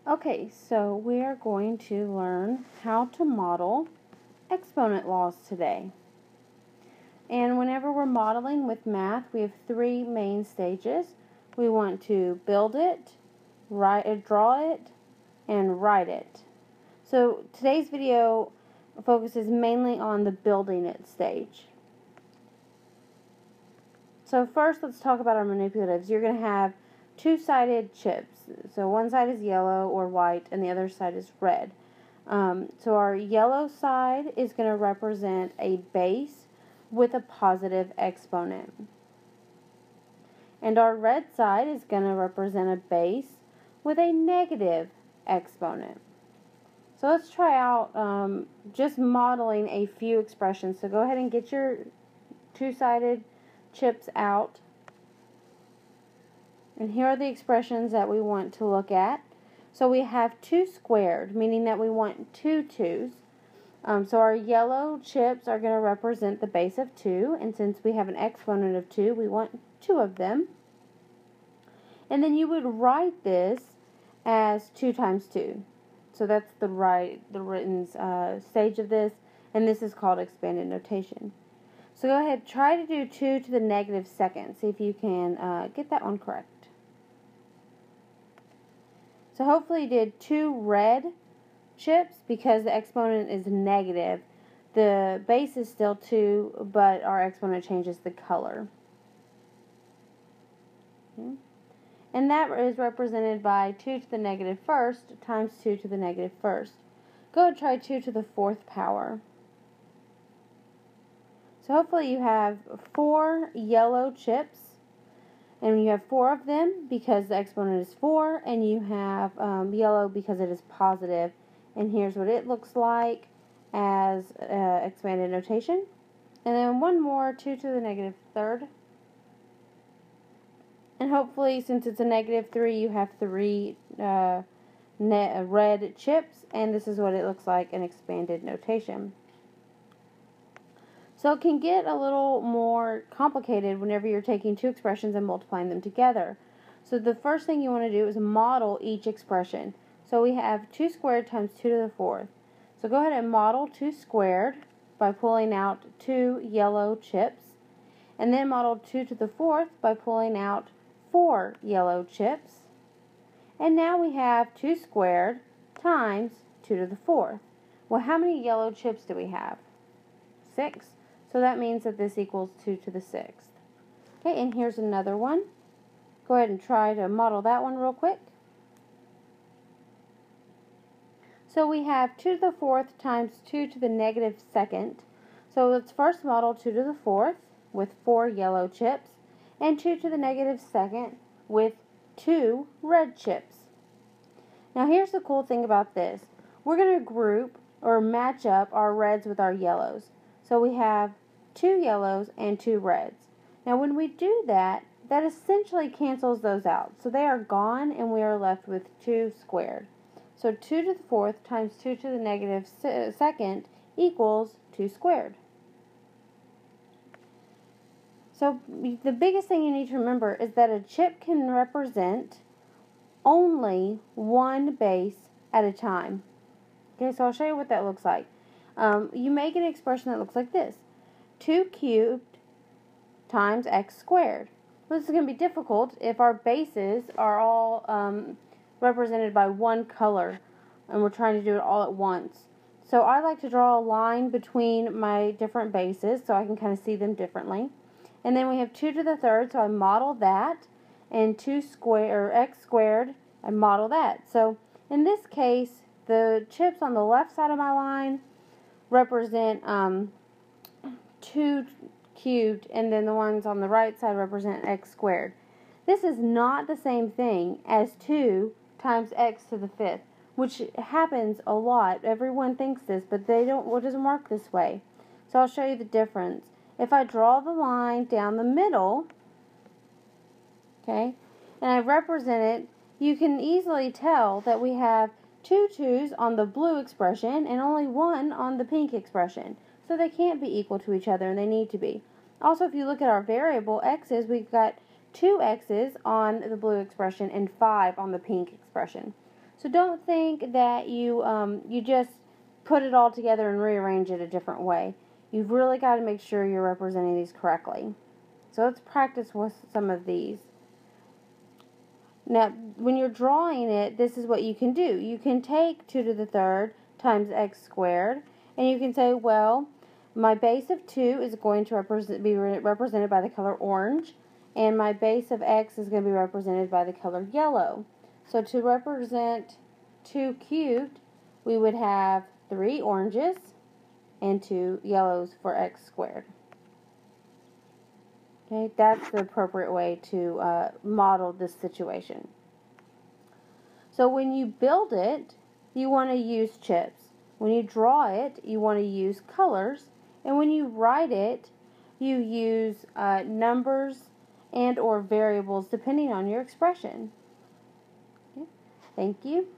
Okay, so we are going to learn how to model exponent laws today. And whenever we're modeling with math, we have three main stages. We want to build it, draw it, and write it. So today's video focuses mainly on the building it stage. So first, let's talk about our manipulatives. You're going to have two-sided chips. So one side is yellow or white, and the other side is red. So our yellow side is going to represent a base with a positive exponent. And our red side is going to represent a base with a negative exponent. So let's try out just modeling a few expressions. So go ahead and get your two-sided chips out. And here are the expressions that we want to look at. So we have 2 squared, meaning that we want two 2's. So our yellow chips are going to represent the base of 2, and since we have an exponent of 2, we want 2 of them. And then you would write this as 2 times 2. So that's the written stage of this, and this is called expanded notation. So go ahead, try to do 2 to the negative second. See if you can get that one correct. So hopefully you did 2 red chips because the exponent is negative. The base is still 2, but our exponent changes the color. Okay. And that is represented by 2 to the negative first times 2 to the negative first. Go ahead and try 2 to the 4th power. So hopefully you have 4 yellow chips, and you have 4 of them because the exponent is 4, and you have yellow because it is positive. And here's what it looks like as expanded notation. And then one more, 2 to the negative third. And hopefully, since it's a negative 3, you have 3 red chips, and this is what it looks like in expanded notation. So it can get a little more complicated whenever you're taking 2 expressions and multiplying them together. So the first thing you want to do is model each expression. So we have 2 squared times 2 to the 4th. So go ahead and model 2 squared by pulling out 2 yellow chips. And then model 2 to the 4th by pulling out 4 yellow chips. And now we have 2 squared times 2 to the 4th. Well, how many yellow chips do we have? 6. So that means that this equals 2 to the 6th. Okay, and here's another one. Go ahead and try to model that one real quick. So we have 2 to the 4th times 2 to the negative second. So let's first model 2 to the 4th with 4 yellow chips, and 2 to the negative second with 2 red chips. Now here's the cool thing about this. We're going to group or match up our reds with our yellows. So we have 2 yellows and 2 reds. Now when we do that, that essentially cancels those out. So they are gone, and we are left with 2 squared. So 2 to the 4th times 2 to the negative second equals 2 squared. So the biggest thing you need to remember is that a chip can represent only one base at a time. Okay, so I'll show you what that looks like. You may get an expression that looks like this. 2 cubed times x squared. Well, this is going to be difficult if our bases are all represented by one color and we're trying to do it all at once. So I like to draw a line between my different bases so I can kind of see them differently. And then we have 2 to the 3rd, so I model that, and 2 square, or x squared, I model that. So in this case, the chips on the left side of my line represent 2 cubed, and then the ones on the right side represent x squared. This is not the same thing as 2 times x to the 5th, which happens a lot. Everyone thinks this, but it doesn't work this way. So I'll show you the difference. If I draw the line down the middle, okay, and I represent it, you can easily tell that we have 2 2's on the blue expression and only 1 on the pink expression. So they can't be equal to each other, and they need to be. Also, if you look at our variable x's, we've got 2 x's on the blue expression and 5 on the pink expression. So don't think that you just put it all together and rearrange it a different way. You've really got to make sure you're representing these correctly. So let's practice with some of these. Now, when you're drawing it, this is what you can do. You can take 2 to the third times x squared, and you can say, well, my base of 2 is going to be represented by the color orange, and my base of x is going to be represented by the color yellow. So to represent 2 cubed, we would have 3 oranges and 2 yellows for x squared. Okay, that's the appropriate way to model this situation. So when you build it, you want to use chips. When you draw it, you want to use colors. And when you write it, you use numbers and or variables depending on your expression. Okay. Thank you.